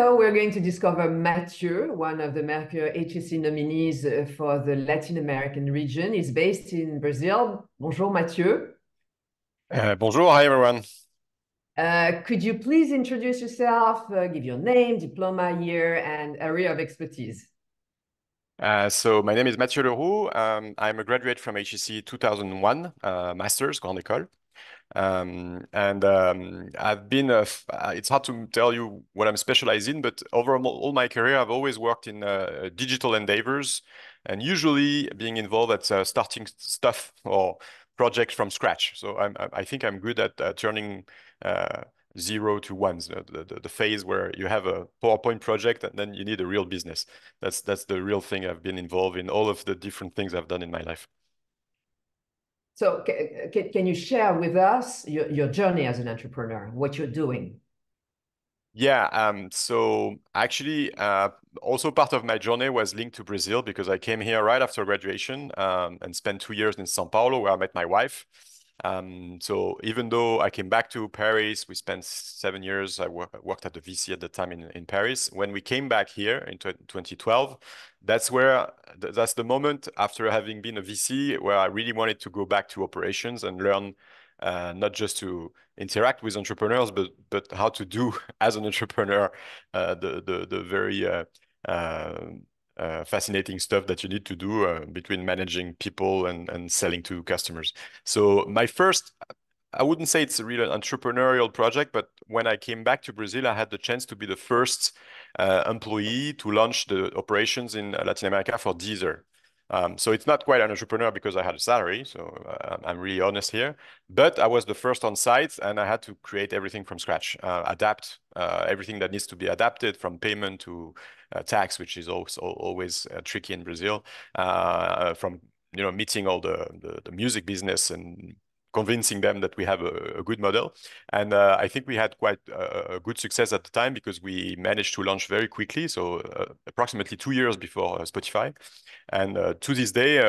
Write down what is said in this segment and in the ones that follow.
Hello, we're going to discover Mathieu, one of the Mercure HEC nominees for the Latin American region. He's based in Brazil. Bonjour, Mathieu. Bonjour, hi everyone. Could you please introduce yourself, give your name, diploma, year, and area of expertise? So my name is Mathieu Le Roux. I'm a graduate from HEC 2001, master's, Grande École. I've been, it's hard to tell you what I'm specialized in, but over all my career, I've always worked in digital endeavors and usually being involved at starting stuff or projects from scratch. So I think I'm good at turning uh, zero to ones, the phase where you have a PowerPoint project and then you need a real business. That's the real thing. I've been involved in all of the different things I've done in my life. So can you share with us your journey as an entrepreneur, what you're doing? Yeah, so actually, also part of my journey was linked to Brazil because I came here right after graduation and spent 2 years in São Paulo where I met my wife. So even though I came back to Paris, we spent 7 years. I worked at the VC at the time in Paris. When we came back here in 2012, that's the moment after having been a VC where I really wanted to go back to operations and learn not just to interact with entrepreneurs, but how to do as an entrepreneur the very fascinating stuff that you need to do between managing people and selling to customers. So my first, I wouldn't say it's a real entrepreneurial project, but when I came back to Brazil, I had the chance to be the first employee to launch the operations in Latin America for Deezer. So it's not quite an entrepreneur because I had a salary, so I'm really honest here. But I was the first on site, and I had to create everything from scratch, adapt everything that needs to be adapted, from payment to tax, which is also always tricky in Brazil. From meeting all the music business and convincing them that we have a good model. And I think we had quite a good success at the time because we managed to launch very quickly, so approximately 2 years before Spotify. And to this day,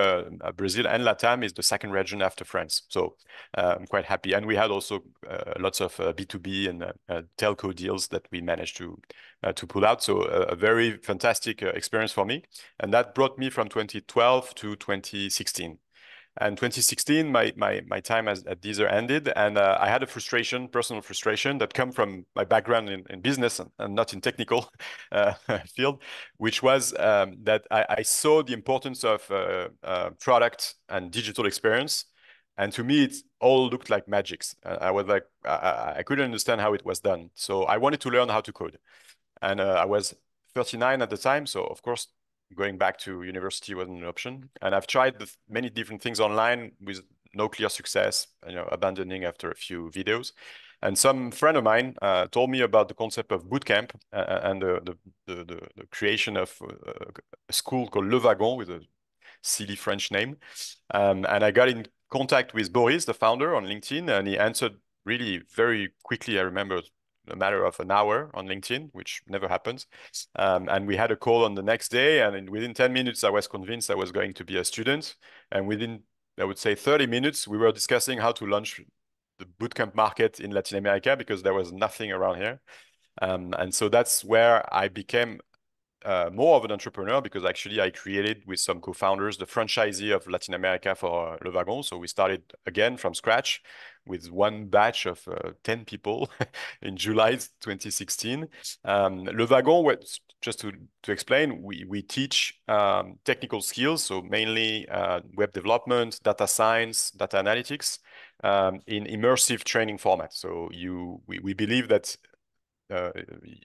Brazil and Latam is the second region after France. So I'm quite happy. And we had also lots of B2B and telco deals that we managed to pull out. So a very fantastic experience for me. And that brought me from 2012 to 2016. And 2016, my time at Deezer ended, and I had a personal frustration that come from my background in business and not in technical field, which was that I saw the importance of product and digital experience. And to me, it all looked like magics. I was like, I couldn't understand how it was done. So I wanted to learn how to code. And I was 39 at the time. So, of course, going back to university wasn't an option. And I've tried many different things online with no clear success, abandoning after a few videos. And some friend of mine told me about the concept of bootcamp and the creation of a school called Le Wagon with a silly French name. And I got in contact with Boris, the founder, on LinkedIn, and he answered really very quickly. I remember a matter of an hour on LinkedIn, which never happens. And we had a call on the next day, and within 10 minutes, I was convinced I was going to be a student. And within, I would say, 30 minutes, we were discussing how to launch the bootcamp market in Latin America because there was nothing around here. And so that's where I became more of an entrepreneur because actually I created with some co-founders the franchisee of Latin America for Le Wagon. So we started again from scratch with one batch of 10 people in July 2016. Le Wagon, just to explain, we teach technical skills, so mainly web development, data science, data analytics in immersive training format. So we believe that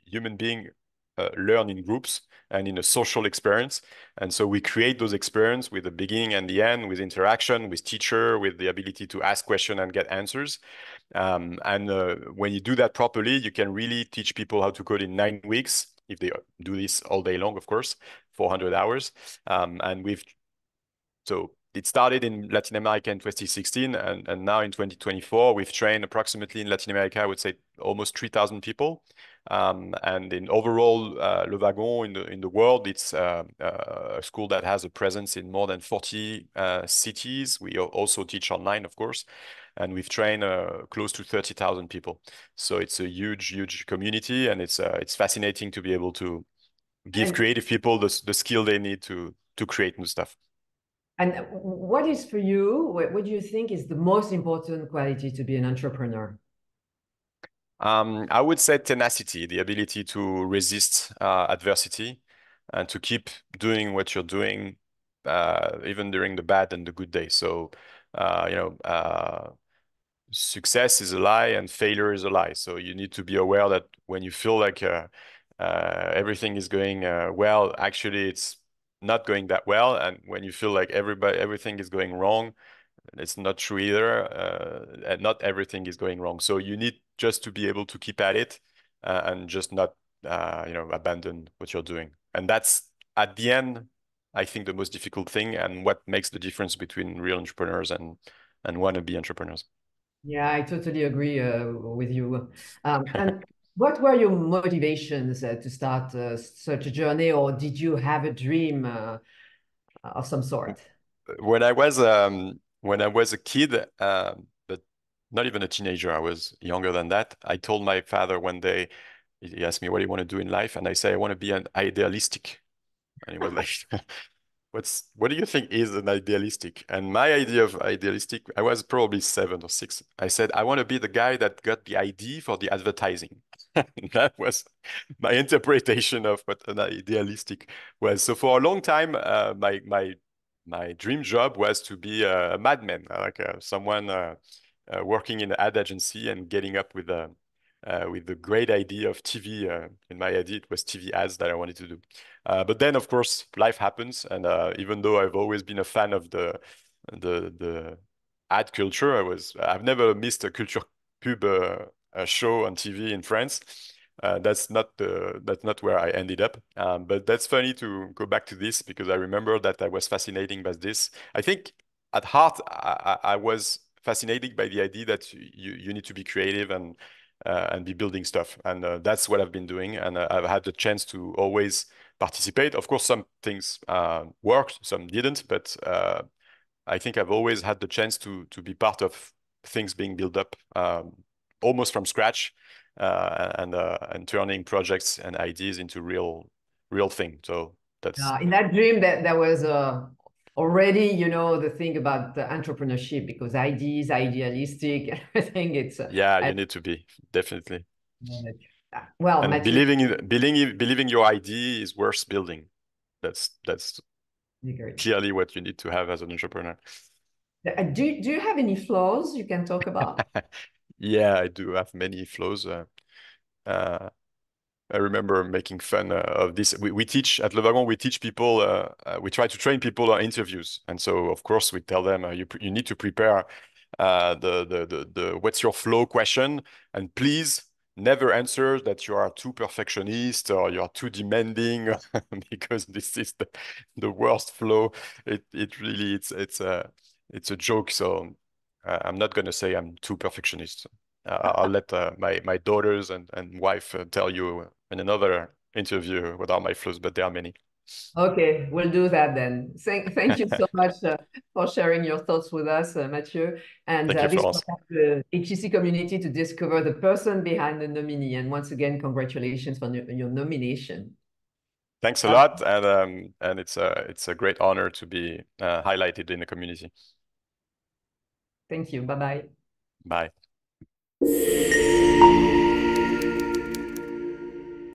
human being learn in groups and in a social experience. And so we create those experiences with the beginning and the end, with interaction, with teacher, with the ability to ask questions and get answers. And when you do that properly, you can really teach people how to code in 9 weeks, if they do this all day long, of course, 400 hours. So it started in Latin America in 2016, and now in 2024, we've trained approximately in Latin America, I would say almost 3,000 people. And in overall, Le Wagon in the world, it's a school that has a presence in more than 40 cities. We also teach online, of course. and we've trained close to 30,000 people. So it's a huge, huge community, and it's fascinating to be able to give And creative people the skill they need to create new stuff. and what is for you, what do you think is the most important quality to be an entrepreneur? I would say tenacity, the ability to resist adversity and to keep doing what you're doing, even during the bad and the good days. So, success is a lie and failure is a lie. So you need to be aware that when you feel like everything is going well, actually it's not going that well. And when you feel like everything is going wrong, it's not true either. And not everything is going wrong. So you need just to be able to keep at it and just not, abandon what you're doing. And that's at the end, I think, the most difficult thing and what makes the difference between real entrepreneurs and wannabe entrepreneurs. Yeah, I totally agree with you. And what were your motivations to start such a journey, or did you have a dream of some sort? When I was a kid, but not even a teenager, I was younger than that. I told my father one day, he asked me, "What do you want to do in life?" And I say, "I want to be an idealistic." And he was like, what do you think is an idealistic? And my idea of idealistic, I was probably 7 or 6. I said, I want to be the guy that got the idea for the advertising. That was my interpretation of what an idealistic was. So for a long time, my dream job was to be a madman, like someone working in an ad agency and getting up with the great idea of TV. In my idea, it was TV ads that I wanted to do. But then, of course, life happens, and even though I've always been a fan of the ad culture, I've never missed a culture pub a show on TV in France. That's not where I ended up. But that's funny to go back to this because I remember that I was fascinated by this. I think at heart I was fascinated by the idea that you need to be creative and be building stuff. And that's what I've been doing. And I've had the chance to always participate. Of course, some things worked, some didn't, but I think I've always had the chance to be part of things being built up almost from scratch and turning projects and ideas into real thing. So that's In that dream, that was already, the thing about the entrepreneurship, because ideas, idealistic, everything. yeah, you need to be definitely. Well, And Mathieu, believing your idea is worth building. That's great. clearly what you need to have as an entrepreneur. Do you have any flaws you can talk about? Yeah, I do have many flows. Uh, I remember making fun of this. We teach at Le Wagon, we teach people, we try to train people on interviews. And so, of course, we tell them you need to prepare the what's your flow question. And please never answer that you are too perfectionist or you are too demanding because this is the worst flow. It really, it's a joke. So I'm not going to say I'm too perfectionist. I'll let my daughters and wife tell you in another interview what are my flaws, but there are many. Okay, we'll do that then. Thank you so much for sharing your thoughts with us, Mathieu. And Thank you, be sure Florence. to have the HEC community to discover the person behind the nominee. And once again, congratulations on your nomination. Thanks a Bye. lot, and it's a great honor to be highlighted in the community. Thank you. Bye bye. Bye.